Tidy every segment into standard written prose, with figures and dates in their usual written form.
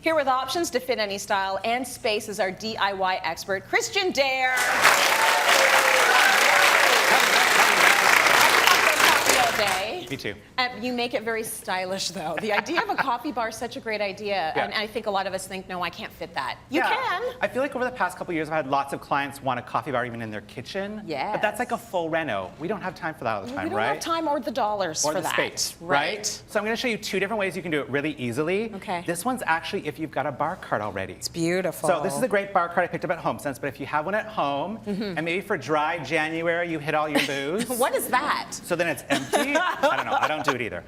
Here with options to fit any style and space is our DIY expert, Christian Dare. Me too. You make it very stylish, though. The idea of a coffee bar is such a great idea, and I think a lot of us think, no, I can't fit that. You can. I feel like over the past couple of years, I've had lots of clients want a coffee bar even in their kitchen. Yes. But that's like a full reno. We don't have time for that all the time, right? We don't have time or the dollars or for the that. space, right? So I'm going to show you 2 different ways you can do it really easily. Okay. This one's actually if you've got a bar cart already. It's beautiful. So this is a great bar cart I picked up at HomeSense, but if you have one at home, and maybe for dry January, you hit all your booze. What is that? So then it's empty. I don't know. I don't do it either.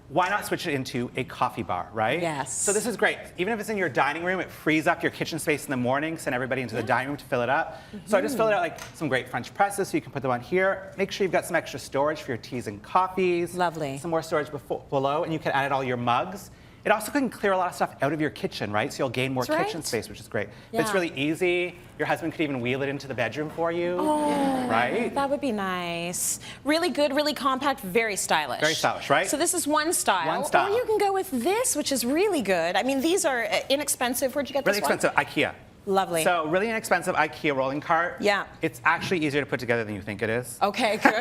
Why not switch it into a coffee bar, right? Yes. So this is great. Even if it's in your dining room, it frees up your kitchen space in the morning, send everybody into the dining room to fill it up. So I just fill it out like some great French presses, so you can put them on here. Make sure you've got some extra storage for your teas and coffees. Lovely. Some more storage below, and you can add all your mugs. It also can clear a lot of stuff out of your kitchen, right? So you'll gain more kitchen space, which is great. Yeah. It's really easy. Your husband could even wheel it into the bedroom for you, right? That would be nice. Really good, really compact, very stylish. Very stylish, right? So this is one style. One style. Or you can go with this, which is really good. I mean, these are inexpensive. Where'd you get Really this one? expensive, IKEA. Lovely. So really inexpensive IKEA rolling cart. Yeah. It's actually easier to put together than you think it is. Okay, good,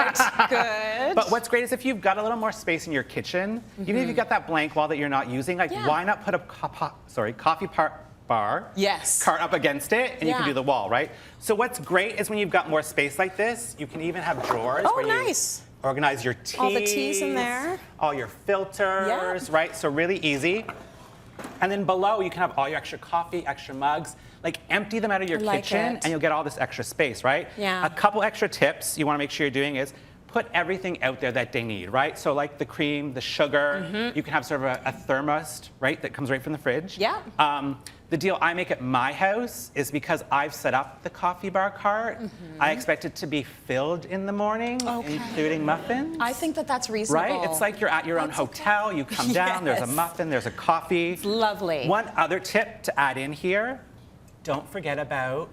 good. But what's great is if you've got a little more space in your kitchen, even if you've got that blank wall that you're not using, like why not put a coffee bar cart up against it, and you can do the wall, right? So what's great is when you've got more space like this, you can even have drawers where you organize your teas. All the teas in there. All your filters, right? So really easy. And then below, you can have all your extra coffee, extra mugs. Like empty them out of your kitchen and you'll get all this extra space, right? Yeah. A couple extra tips you want to make sure you're doing is put everything out there that they need, right? So like the cream, the sugar, you can have sort of a thermos, right, that comes right from the fridge. Yeah. The deal I make at my house is because I've set up the coffee bar cart, I expect it to be filled in the morning, including muffins. I think that that's reasonable. Right? It's like you're at your own hotel, you come down, there's a muffin, there's a coffee. It's lovely. One other tip to add in here, don't forget about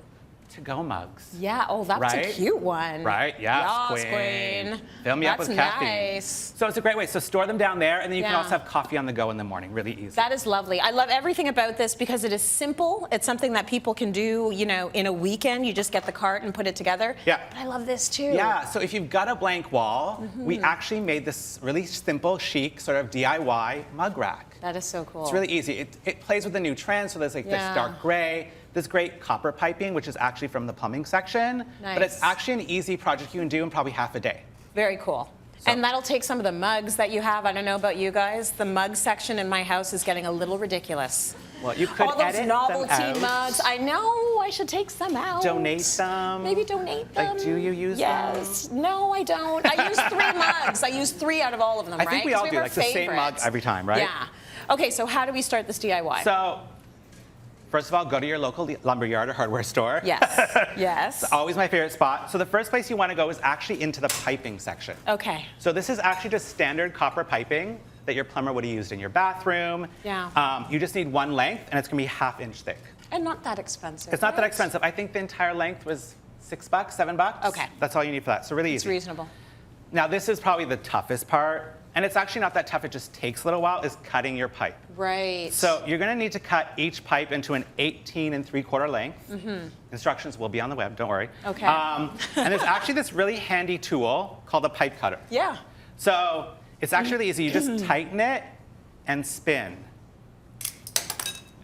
to-go mugs. Yeah, oh, that's a cute one. Right, yes, queen. Fill me up with caffeine. Nice. So it's a great way. So store them down there, and then you can also have coffee on the go in the morning. Really easy. That is lovely. I love everything about this because it is simple. It's something that people can do, you know, in a weekend. You just get the cart and put it together. Yeah. But I love this too. Yeah, so if you've got a blank wall, we actually made this really simple, chic, sort of DIY mug rack. That is so cool. It's really easy. It plays with the new trends, so there's like this dark gray, this great copper piping, which is actually from the plumbing section. Nice. But it's actually an easy project you can do in probably half a day. Very cool. So. And that'll take some of the mugs that you have. I don't know about you guys. The mug section in my house is getting a little ridiculous. Well, you could all those edit novelty them out. mugs. I know. I should take some out. Donate them. Maybe donate them. Like, do you use them? Yes. No, I don't. I use 3 mugs. I use 3 out of all of them, I think we all do, like the same mug every time, right? Yeah. Okay, so how do we start this DIY? So, first of all, go to your local lumberyard or hardware store. Yes, yes. It's always my favorite spot. So the first place you want to go is actually into the piping section. Okay. So this is actually just standard copper piping that your plumber would have used in your bathroom. Yeah. You just need one length, and it's going to be 1/2 inch thick. And not that expensive. It's not that expensive. I think the entire length was $6, $7. Okay. That's all you need for that. So really easy. It's reasonable. Now this is probably the toughest part. And it's actually not that tough, it just takes a little while, is cutting your pipe. Right. So you're gonna need to cut each pipe into an 18 3/4 length. Instructions will be on the web, don't worry. Okay. And there's actually this really handy tool called a pipe cutter. Yeah. So it's actually really easy. You just tighten it and spin.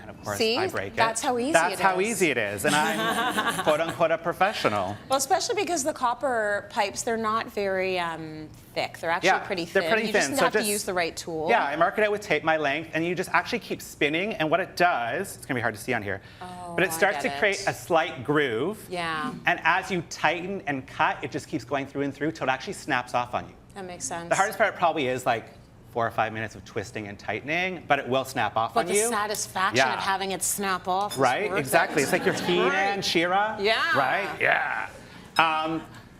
And of course, I break it. That's how easy it is. That's how easy it is. And I'm quote unquote a professional. Well, especially because the copper pipes, they're not very thick. They're actually pretty thin. They're pretty you thin. just have to use the right tool. Yeah, I mark it out with tape my length, and you just actually keep spinning, and what it does, it's gonna be hard to see on here, but it starts to create a slight groove. Yeah. And as you tighten and cut, it just keeps going through and through till it actually snaps off on you. That makes sense. The hardest part probably is like 4 or 5 minutes of twisting and tightening, but it will snap off on you. But the satisfaction of having it snap off is right, worth exactly. it. It's like your He-Man, She-Ra. Yeah. Right, yeah.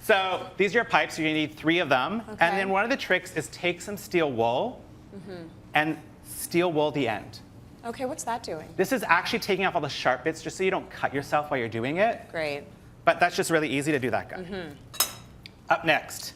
So these are your pipes. You're gonna need 3 of them. Okay. And then one of the tricks is take some steel wool and steel wool the end. Okay, what's that doing? This is actually taking off all the sharp bits just so you don't cut yourself while you're doing it. Great. But that's just really easy to do that guy. Up next,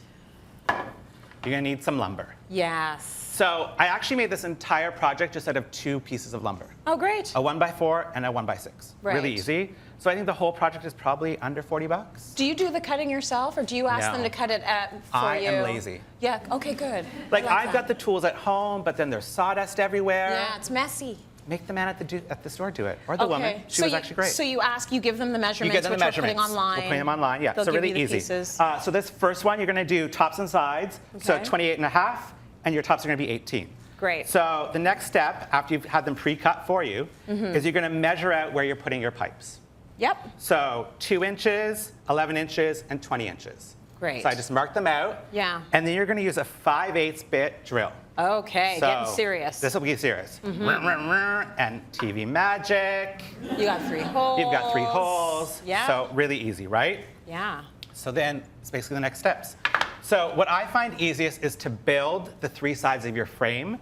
you're gonna need some lumber. Yes. So I actually made this entire project just out of 2 pieces of lumber. Oh, great. A 1x4 and a 1x6. Right. Really easy. So I think the whole project is probably under $40. Do you do the cutting yourself, or do you ask No. them to cut it for I you? am lazy. Yeah, okay, good. Like, I like I've got the tools at home, but then there's sawdust everywhere. Yeah, it's messy. Make the man at the store do it, or the woman. She was actually great. So you give them the measurements, You get them which the we're putting measurements. online. We're putting them online, yeah. They'll so give really you the easy. pieces. So this first one, you're gonna do tops and sides. So Okay. 28.5, and your tops are gonna be 18. Great. So the next step, after you've had them pre-cut for you, is you're gonna measure out where you're putting your pipes. Yep. So 2 inches, 11 inches, and 20 inches. Great. So I just marked them out. Yeah. And then you're gonna use a 5/8 bit drill. Okay, So getting serious. This will be serious. And TV Magic. You got 3 holes. You've got 3 holes. Yeah. So really easy, right? Yeah. So then it's basically the next steps. So what I find easiest is to build the 3 sides of your frame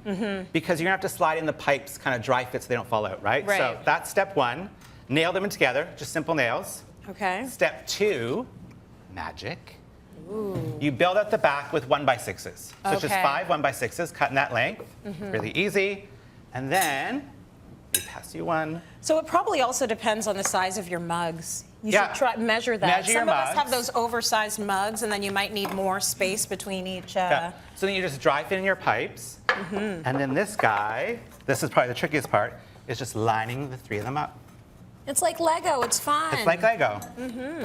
because you're gonna have to slide in the pipes kind of dry fit so they don't fall out, right? Right. So that's step 1. Nail them in together, just simple nails. Okay. Step 2, magic. You build out the back with 1x6s. So it's just Okay. 5 1x6s cut in that length. Really easy. And then we pass you one. So it probably also depends on the size of your mugs. You Yeah. should measure that. Measure your Some of us have mugs. those oversized mugs, and then you might need more space between each. Yeah. So then you just dry fit in your pipes. And then this guy, this is probably the trickiest part, is just lining the 3 of them up. It's like Lego. It's fun. It's like Lego.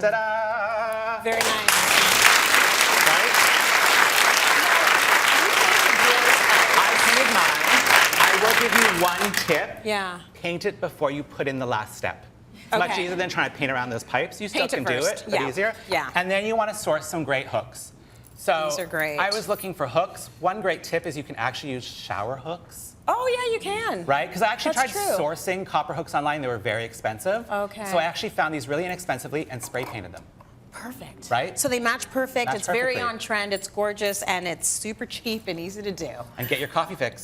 Ta-da! Very nice. Right? I painted mine. I will give you one tip. Yeah. Paint it before you put in the last step. It's much Okay. easier than trying to paint around those pipes. You still Paint it can do first. it, but Yeah. easier. Yeah. And then you want to source some great hooks. So These are great. I was looking for hooks. One great tip is you can actually use shower hooks. Oh yeah, you can. Right? Because I actually That's tried true. sourcing copper hooks online. They were very expensive. Okay. So I actually found these really inexpensively and spray painted them. Perfect. Right? So they match perfect. Match It's very perfectly. on trend. It's gorgeous, and it's super cheap and easy to do. And get your coffee fix.